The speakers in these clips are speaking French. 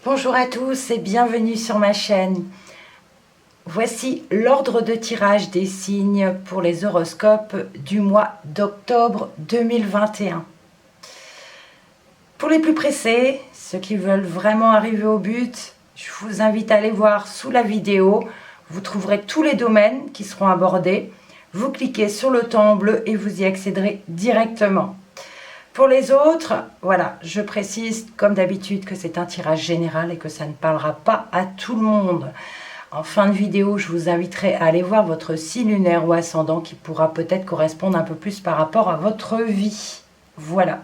Bonjour à tous et bienvenue sur ma chaîne. Voici l'ordre de tirage des signes pour les horoscopes du mois d'octobre 2021. Pour les plus pressés, ceux qui veulent vraiment arriver au but, je vous invite à aller voir sous la vidéo. Vous trouverez tous les domaines qui seront abordés. Vous cliquez sur le temps bleu et vous y accéderez directement. Pour les autres, voilà, je précise comme d'habitude que c'est un tirage général et que ça ne parlera pas à tout le monde. En fin de vidéo, je vous inviterai à aller voir votre signe lunaire ou ascendant qui pourra peut-être correspondre un peu plus par rapport à votre vie. Voilà.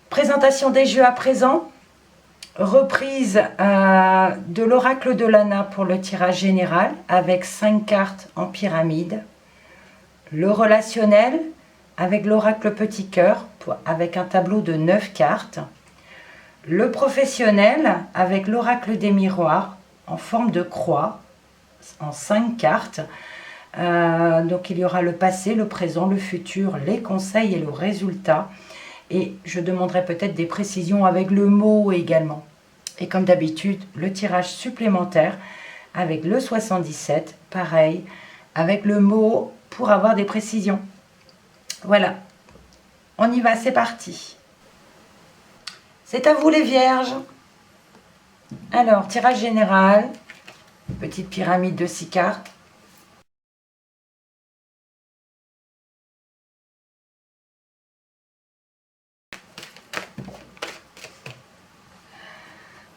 Présentation des jeux à présent. Reprise de l'oracle de Lana pour le tirage général avec 5 cartes en pyramide. Le relationnel avec l'oracle petit cœur avec un tableau de 9 cartes. Le professionnel avec l'oracle des miroirs en forme de croix en 5 cartes. Donc il y aura le passé, le présent, le futur, les conseils et le résultat. Et je demanderai peut-être des précisions avec le mot également. Et comme d'habitude, le tirage supplémentaire avec le 77, pareil, avec le mot pour avoir des précisions. Voilà, on y va, c'est parti. C'est à vous les vierges. Alors, tirage général, petite pyramide de 6 cartes.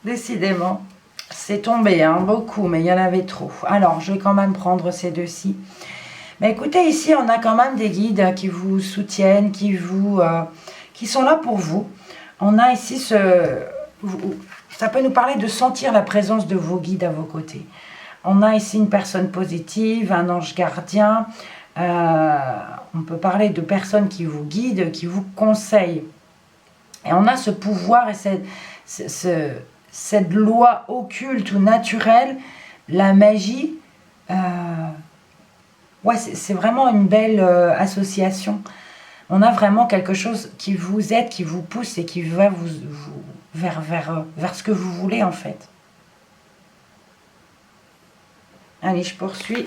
Décidément, c'est tombé, hein, beaucoup, mais il y en avait trop. Alors, je vais quand même prendre ces deux-ci. Mais écoutez, ici, on a quand même des guides qui vous soutiennent, qui sont là pour vous. On a ici ça peut nous parler de sentir la présence de vos guides à vos côtés. On a ici une personne positive, un ange gardien. On peut parler de personnes qui vous guident, qui vous conseillent. Et on a ce pouvoir et cette loi occulte ou naturelle, la magie. Ouais, c'est vraiment une belle association. On a vraiment quelque chose qui vous aide, qui vous pousse et qui va vers ce que vous voulez en fait. Allez, je poursuis.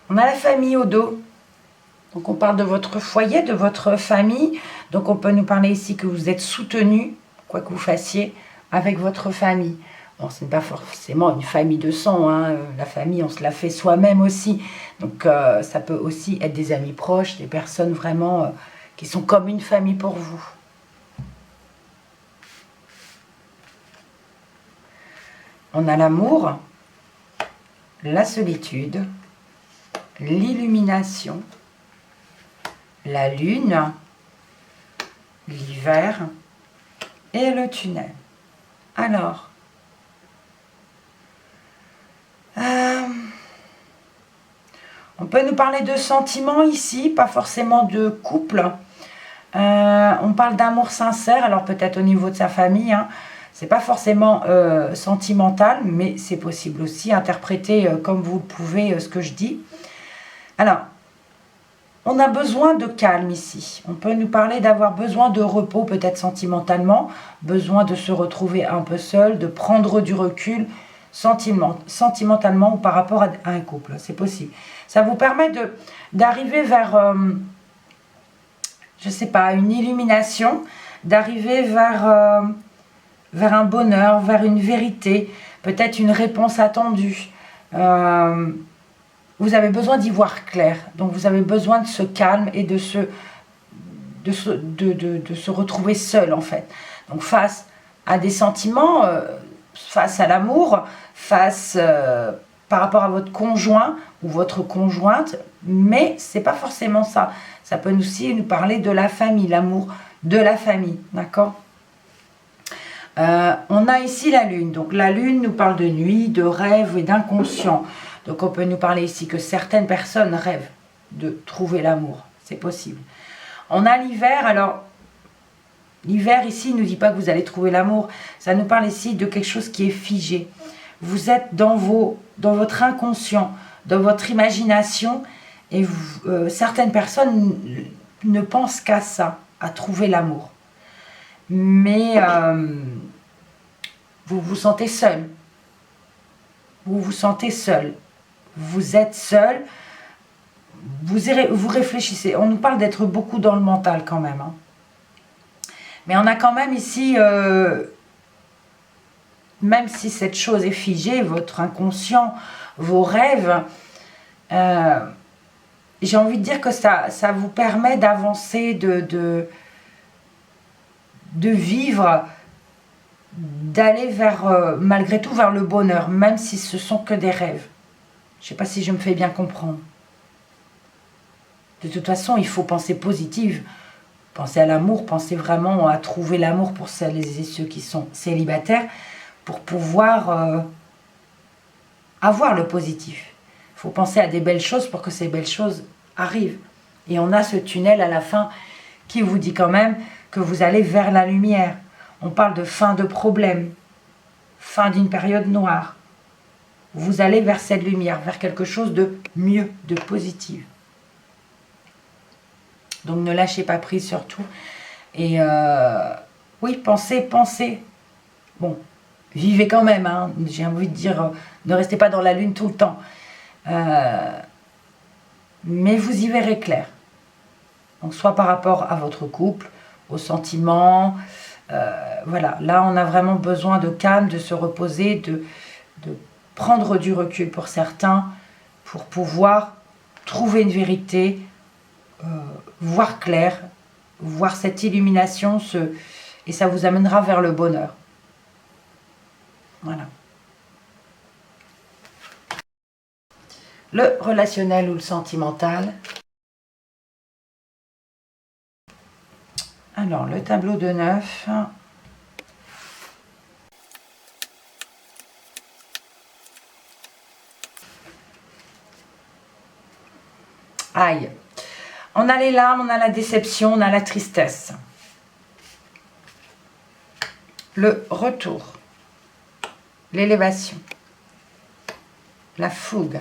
On a la famille au dos. Donc on parle de votre foyer, de votre famille. Donc on peut nous parler ici que vous êtes soutenu, quoi que vous fassiez, avec votre famille. Bon, ce n'est pas forcément une famille de sang, hein. La famille, on se la fait soi-même aussi. Donc ça peut aussi être des amis proches, des personnes vraiment qui sont comme une famille pour vous. On a l'amour, la solitude, l'illumination, la lune, l'hiver et le tunnel. Alors, on peut nous parler de sentiments ici, pas forcément de couple. On parle d'amour sincère, alors peut-être au niveau de sa famille, hein. C'est pas forcément sentimental, mais c'est possible aussi, interpréter comme vous le pouvez ce que je dis. Alors, on a besoin de calme ici. On peut nous parler d'avoir besoin de repos, peut-être sentimentalement, besoin de se retrouver un peu seul, de prendre du recul sentimentalement ou par rapport à un couple. C'est possible. Ça vous permet d'arriver vers, je sais pas, une illumination, d'arriver vers un bonheur, vers une vérité, peut-être une réponse attendue. Vous avez besoin d'y voir clair. Donc vous avez besoin de ce calme et de se retrouver seul en fait. Donc face à des sentiments, face à l'amour, face par rapport à votre conjoint ou votre conjointe, mais c'est pas forcément ça. Ça peut aussi nous parler de la famille, l'amour de la famille, d'accord ? On a ici la lune. Donc la lune nous parle de nuit, de rêve et d'inconscient. Donc on peut nous parler ici que certaines personnes rêvent de trouver l'amour. C'est possible. On a l'hiver, alors L'hiver ici ne nous dit pas que vous allez trouver l'amour. Ça nous parle ici de quelque chose qui est figé. Vous êtes dans votre inconscient, dans votre imagination. Et certaines personnes ne pensent qu'à ça, à trouver l'amour. Mais vous vous sentez seul. Vous vous sentez seul. Vous êtes seul. Vous réfléchissez. On nous parle d'être beaucoup dans le mental quand même. Hein. Mais on a quand même ici, même si cette chose est figée, votre inconscient, vos rêves, j'ai envie de dire que ça vous permet d'avancer, de vivre, d'aller vers, malgré tout, vers le bonheur, même si ce sont que des rêves. Je ne sais pas si je me fais bien comprendre. De toute façon, il faut penser positive. Pensez à l'amour, pensez vraiment à trouver l'amour pour celles et ceux qui sont célibataires pour pouvoir avoir le positif. Il faut penser à des belles choses pour que ces belles choses arrivent. Et on a ce tunnel à la fin qui vous dit quand même que vous allez vers la lumière. On parle de fin de problème, fin d'une période noire. Vous allez vers cette lumière, vers quelque chose de mieux, de positif. Donc ne lâchez pas prise surtout. Et oui, pensez. Bon, vivez quand même, hein. J'ai envie de dire, ne restez pas dans la lune tout le temps. Mais vous y verrez clair. Donc soit par rapport à votre couple, aux sentiments. Voilà, là on a vraiment besoin de calme, de se reposer, de prendre du recul pour certains, pour pouvoir trouver une vérité, voir clair, voir cette illumination, et ça vous amènera vers le bonheur. Voilà. Le relationnel ou le sentimental. Alors, le tableau de 9. Aïe. On a les larmes, on a la déception, on a la tristesse. Le retour. L'élévation. La fougue.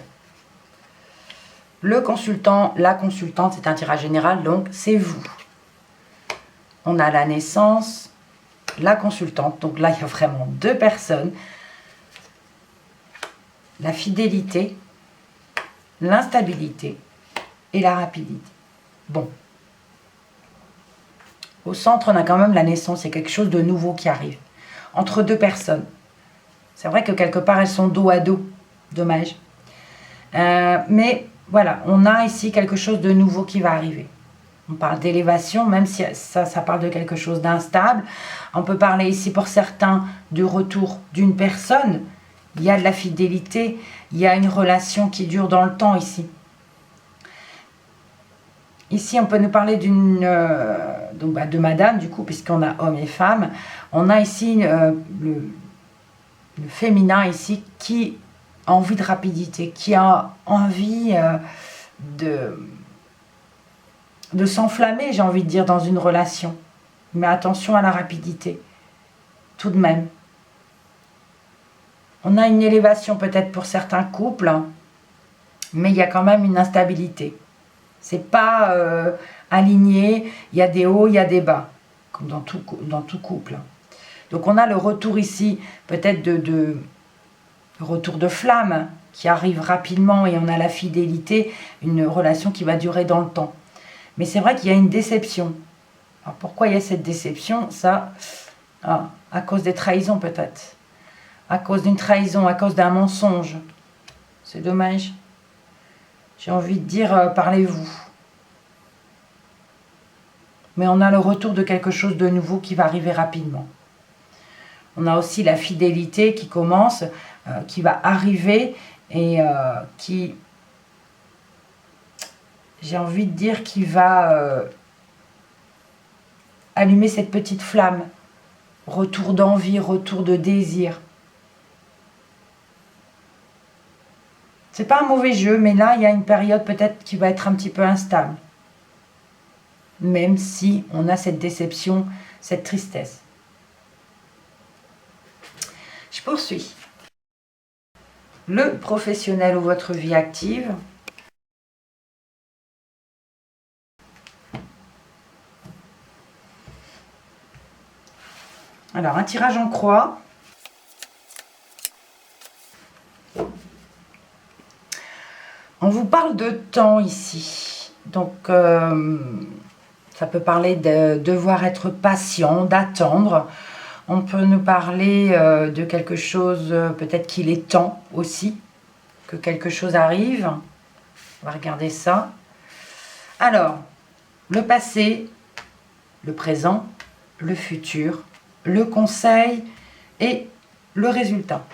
Le consultant, la consultante, c'est un tirage général, donc c'est vous. On a la naissance, la consultante, donc là il y a vraiment deux personnes. La fidélité, l'instabilité et la rapidité. Bon. Au centre, on a quand même la naissance, c'est quelque chose de nouveau qui arrive. Entre deux personnes. C'est vrai que quelque part, elles sont dos à dos. Dommage. Mais voilà, on a ici quelque chose de nouveau qui va arriver. On parle d'élévation, même si ça parle de quelque chose d'instable. On peut parler ici pour certains du retour d'une personne. Il y a de la fidélité, il y a une relation qui dure dans le temps ici. Ici, on peut nous parler de madame, du coup, puisqu'on a homme et femme. On a ici le féminin, ici, qui a envie de rapidité, qui a envie de s'enflammer, j'ai envie de dire, dans une relation. Mais attention à la rapidité, tout de même. On a une élévation peut-être pour certains couples, hein, mais il y a quand même une instabilité. C'est pas aligné, il y a des hauts, il y a des bas, comme dans tout couple. Donc on a le retour ici, peut-être de retour de flamme, qui arrive rapidement, et on a la fidélité, une relation qui va durer dans le temps. Mais c'est vrai qu'il y a une déception. Alors pourquoi il y a cette déception? Ça, à cause des trahisons peut-être. À cause d'une trahison, à cause d'un mensonge. C'est dommage. J'ai envie de dire, parlez-vous. Mais on a le retour de quelque chose de nouveau qui va arriver rapidement. On a aussi la fidélité qui commence, qui va arriver et qui, j'ai envie de dire, qui va allumer cette petite flamme. Retour d'envie, retour de désir. C'est pas un mauvais jeu, mais là, il y a une période peut-être qui va être un petit peu instable. Même si on a cette déception, cette tristesse. Je poursuis. Le professionnel ou votre vie active. Alors, un tirage en croix. On vous parle de temps ici. Donc, ça peut parler de devoir être patient, d'attendre. On peut nous parler de quelque chose, peut-être qu'il est temps aussi, que quelque chose arrive. On va regarder ça. Alors, le passé, le présent, le futur, le conseil et le résultat.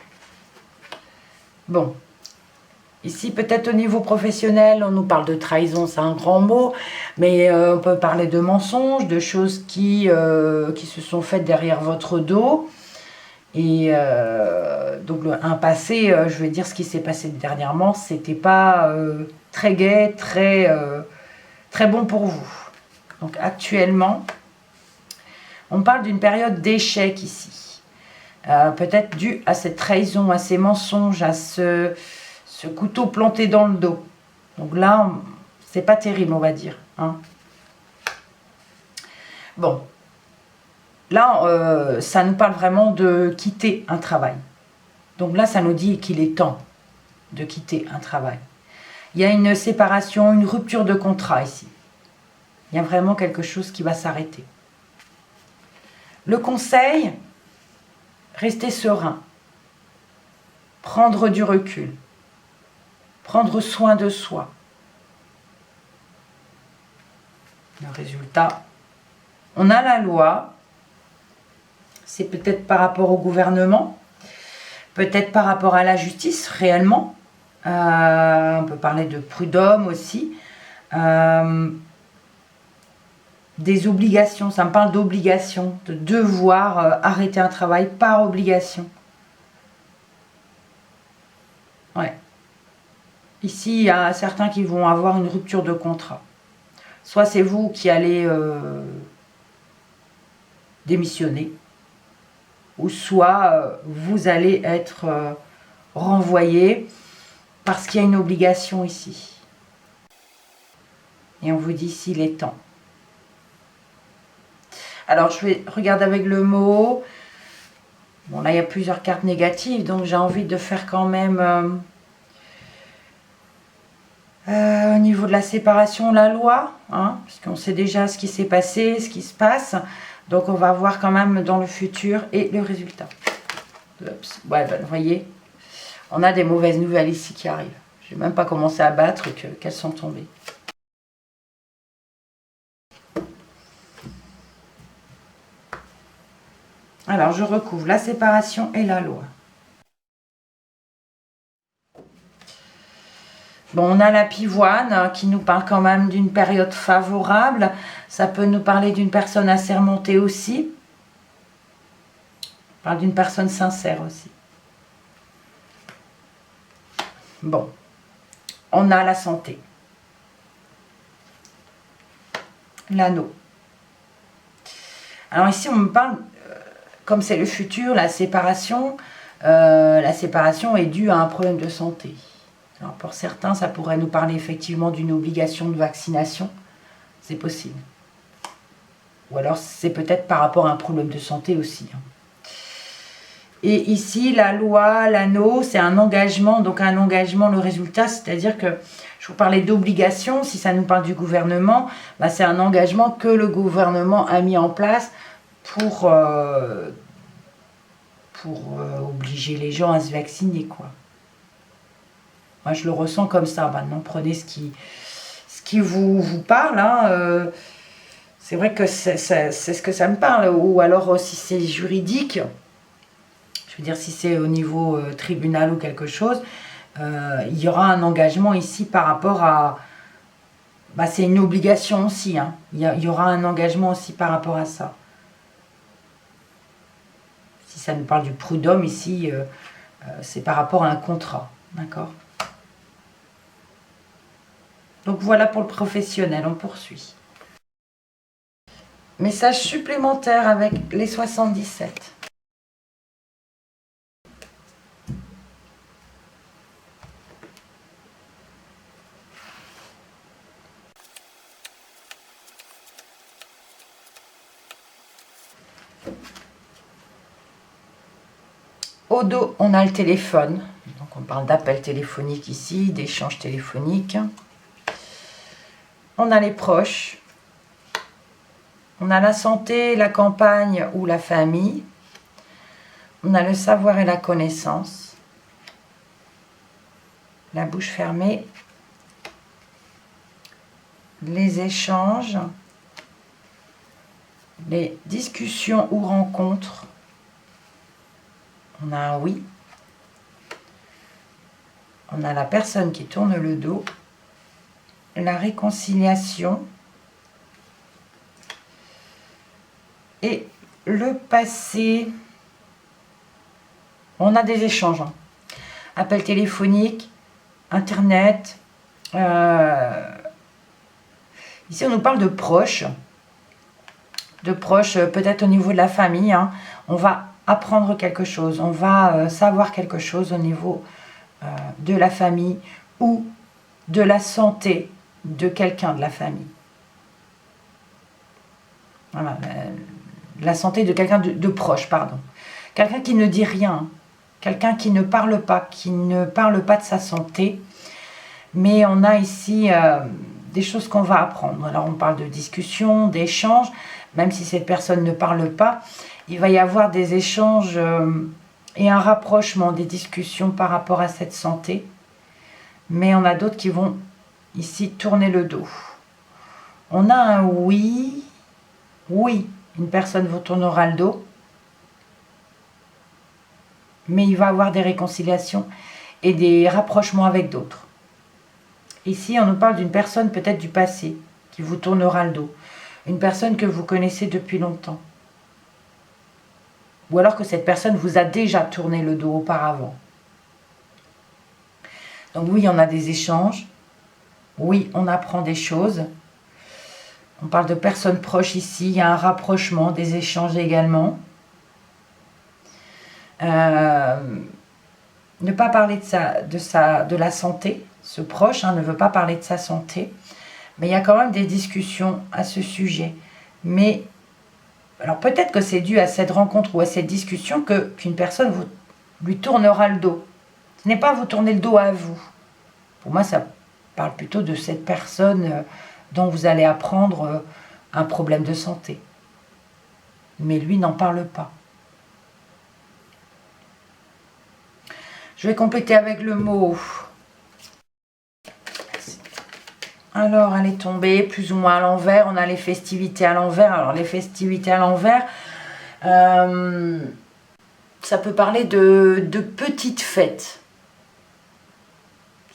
Bon, ici peut-être au niveau professionnel, on nous parle de trahison, c'est un grand mot, mais on peut parler de mensonges, de choses qui se sont faites derrière votre dos. Et donc un passé, je vais dire ce qui s'est passé dernièrement, c'était pas très gai, très bon pour vous. Donc actuellement, on parle d'une période d'échec ici. Peut-être dû à cette trahison, à ces mensonges, à ce couteau planté dans le dos. Donc là, c'est pas terrible, on va dire. Hein. Bon. Là, ça nous parle vraiment de quitter un travail. Donc là, ça nous dit qu'il est temps de quitter un travail. Il y a une séparation, une rupture de contrat ici. Il y a vraiment quelque chose qui va s'arrêter. Le conseil, rester serein, prendre du recul, prendre soin de soi. Le résultat, on a la loi, c'est peut-être par rapport au gouvernement, peut-être par rapport à la justice réellement, on peut parler de prud'homme aussi, des obligations, ça me parle d'obligations, de devoir arrêter un travail par obligation. Ouais. Ici, il y a certains qui vont avoir une rupture de contrat. Soit c'est vous qui allez démissionner, ou soit vous allez être renvoyé parce qu'il y a une obligation ici. Et on vous dit s'il est temps. Alors, je vais regarder avec le mot. Bon, là, il y a plusieurs cartes négatives, donc j'ai envie de faire quand même, au niveau de la séparation, la loi, hein, parce qu'on sait déjà ce qui s'est passé, ce qui se passe. Donc, on va voir quand même dans le futur et le résultat. Oups. Ouais, ben, vous voyez, on a des mauvaises nouvelles ici qui arrivent. Je n'ai même pas commencé à battre qu'elles sont tombées. Alors, je recouvre la séparation et la loi. Bon, on a la pivoine qui nous parle quand même d'une période favorable. Ça peut nous parler d'une personne assermentée aussi. On parle d'une personne sincère aussi. Bon, on a la santé. L'anneau. Alors ici, on me parle, comme c'est le futur, la séparation est due à un problème de santé. Alors pour certains, ça pourrait nous parler effectivement d'une obligation de vaccination. C'est possible. Ou alors c'est peut-être par rapport à un problème de santé aussi. Et ici, la loi, l'anneau, c'est un engagement. Donc un engagement, le résultat, c'est-à-dire que je vous parlais d'obligation. Si ça nous parle du gouvernement, bah, c'est un engagement que le gouvernement a mis en place pour obliger les gens à se vacciner, quoi. Moi, je le ressens comme ça. Maintenant, prenez ce qui vous parle. Hein. C'est vrai que c'est ce que ça me parle. Ou alors, si c'est juridique, je veux dire, si c'est au niveau tribunal ou quelque chose, il y aura un engagement ici par rapport à... Bah, c'est une obligation aussi. Hein. Il y aura un engagement aussi par rapport à ça. Si ça nous parle du prud'homme ici, c'est par rapport à un contrat. D'accord ? Donc voilà pour le professionnel, on poursuit. Message supplémentaire avec les 77. Au dos, on a le téléphone. Donc on parle d'appel téléphonique ici, d'échange téléphonique. On a les proches. On a la santé, la campagne ou la famille. On a le savoir et la connaissance. La bouche fermée. Les échanges. Les discussions ou rencontres. On a un oui. On a la personne qui tourne le dos. La réconciliation. Et le passé. On a des échanges. Appel téléphonique, Internet. Ici, on nous parle de proches. De proches, peut-être au niveau de la famille. On va apprendre quelque chose. On va savoir quelque chose au niveau de la famille ou de la santé de quelqu'un de la famille. Voilà, la santé de quelqu'un de proche, pardon. Quelqu'un qui ne dit rien. Quelqu'un qui ne parle pas de sa santé. Mais on a ici des choses qu'on va apprendre. Alors on parle de discussion, d'échange. Même si cette personne ne parle pas, il va y avoir des échanges et un rapprochement des discussions par rapport à cette santé. Mais on a d'autres qui vont ici tourner le dos. On a un oui. Oui, une personne vous tournera le dos. Mais il va avoir des réconciliations et des rapprochements avec d'autres. Ici, on nous parle d'une personne peut-être du passé qui vous tournera le dos. Une personne que vous connaissez depuis longtemps. Ou alors que cette personne vous a déjà tourné le dos auparavant. Donc oui, on a des échanges. Oui, on apprend des choses. On parle de personnes proches ici. Il y a un rapprochement, des échanges également. Ne pas parler de la santé. Ce proche ne veut pas parler de sa santé. Mais il y a quand même des discussions à ce sujet. Mais, alors peut-être que c'est dû à cette rencontre ou à cette discussion qu'une personne lui tournera le dos. Ce n'est pas vous tourner le dos à vous. Pour moi, ça parle plutôt de cette personne dont vous allez apprendre un problème de santé. Mais lui n'en parle pas. Je vais compléter avec le mot. Alors, elle est tombée plus ou moins à l'envers. On a les festivités à l'envers. Alors, les festivités à l'envers, ça peut parler de petites fêtes.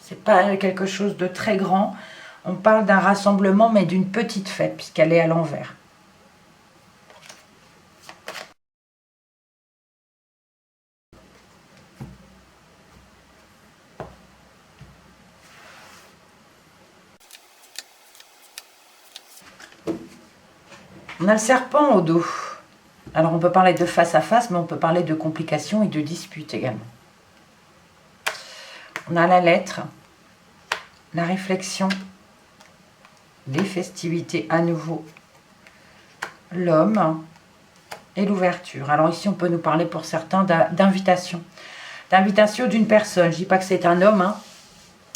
C'est pas quelque chose de très grand. On parle d'un rassemblement, mais d'une petite fête, puisqu'elle est à l'envers. On a le serpent au dos. Alors on peut parler de face à face, mais on peut parler de complications et de disputes également. On a la lettre, la réflexion, les festivités à nouveau, l'homme et l'ouverture. Alors ici on peut nous parler pour certains d'invitation. D'invitation d'une personne. Je ne dis pas que c'est un homme,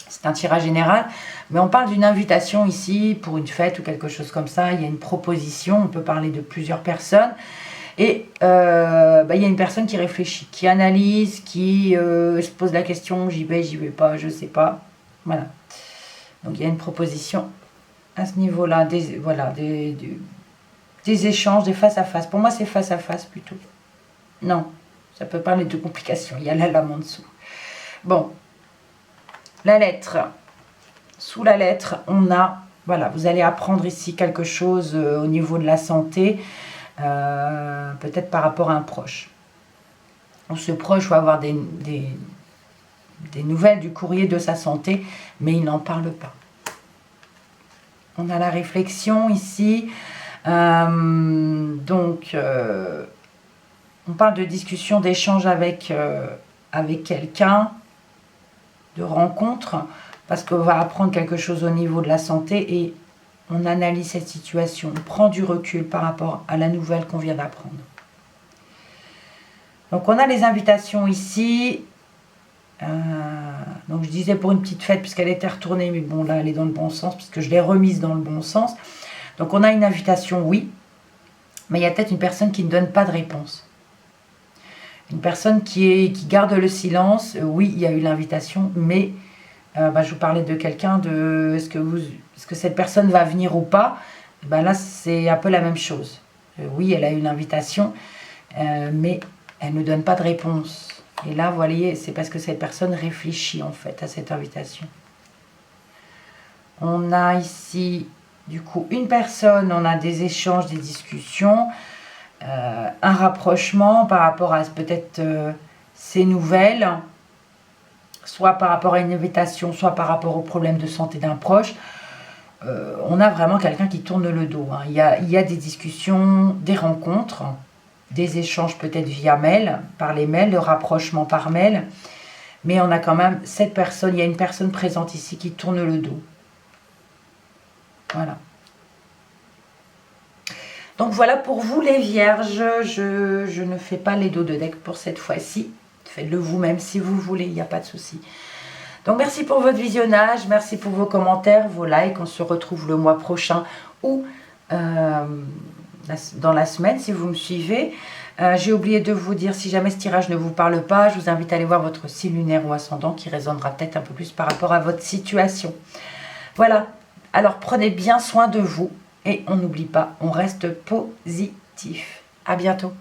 c'est un tirage général, mais on parle d'une invitation ici pour une fête ou quelque chose comme ça. Il y a une proposition, on peut parler de plusieurs personnes. Et il y a une personne qui réfléchit, qui analyse, qui se pose la question, j'y vais pas, je sais pas. Voilà. Donc il y a une proposition à ce niveau-là, des échanges, des face à face. Pour moi, c'est face à face plutôt. Non, ça peut parler de complications. Il y a la lame en dessous. Bon, la lettre. Sous la lettre, on a, voilà, vous allez apprendre ici quelque chose au niveau de la santé. Peut-être par rapport à un proche. Ce proche va avoir des nouvelles du courrier de sa santé, mais il n'en parle pas. On a la réflexion ici. Donc, on parle de discussion, d'échange avec quelqu'un, de rencontre, parce qu'on va apprendre quelque chose au niveau de la santé et on analyse cette situation, on prend du recul par rapport à la nouvelle qu'on vient d'apprendre. Donc on a les invitations ici. Donc je disais pour une petite fête puisqu'elle était retournée, mais bon là elle est dans le bon sens puisque je l'ai remise dans le bon sens. Donc on a une invitation, oui, mais il y a peut-être une personne qui ne donne pas de réponse. Une personne qui garde le silence, oui il y a eu l'invitation, mais je vous parlais de quelqu'un, de est-ce que cette personne va venir ou pas. Là c'est un peu la même chose. Oui elle a eu l'invitation, mais elle ne donne pas de réponse. Et là, vous voyez, c'est parce que cette personne réfléchit en fait à cette invitation. On a ici, du coup, une personne, on a des échanges, des discussions, un rapprochement par rapport à peut-être ces nouvelles, soit par rapport à une invitation, soit par rapport au problème de santé d'un proche. On a vraiment quelqu'un qui tourne le dos. Hein. Il y a des discussions, des rencontres, des échanges peut-être via mail, par les mails, le rapprochement par mail. Mais on a quand même cette personne, il y a une personne présente ici qui tourne le dos. Voilà. Donc voilà pour vous les vierges, je ne fais pas les dos de deck pour cette fois-ci. Faites-le vous-même si vous voulez, il n'y a pas de souci. Donc merci pour votre visionnage, merci pour vos commentaires, vos likes. On se retrouve le mois prochain ou dans la semaine si vous me suivez. J'ai oublié de vous dire, si jamais ce tirage ne vous parle pas, je vous invite à aller voir votre signe lunaire ou ascendant qui résonnera peut-être un peu plus par rapport à votre situation. Voilà, alors prenez bien soin de vous et on n'oublie pas, on reste positif. À bientôt.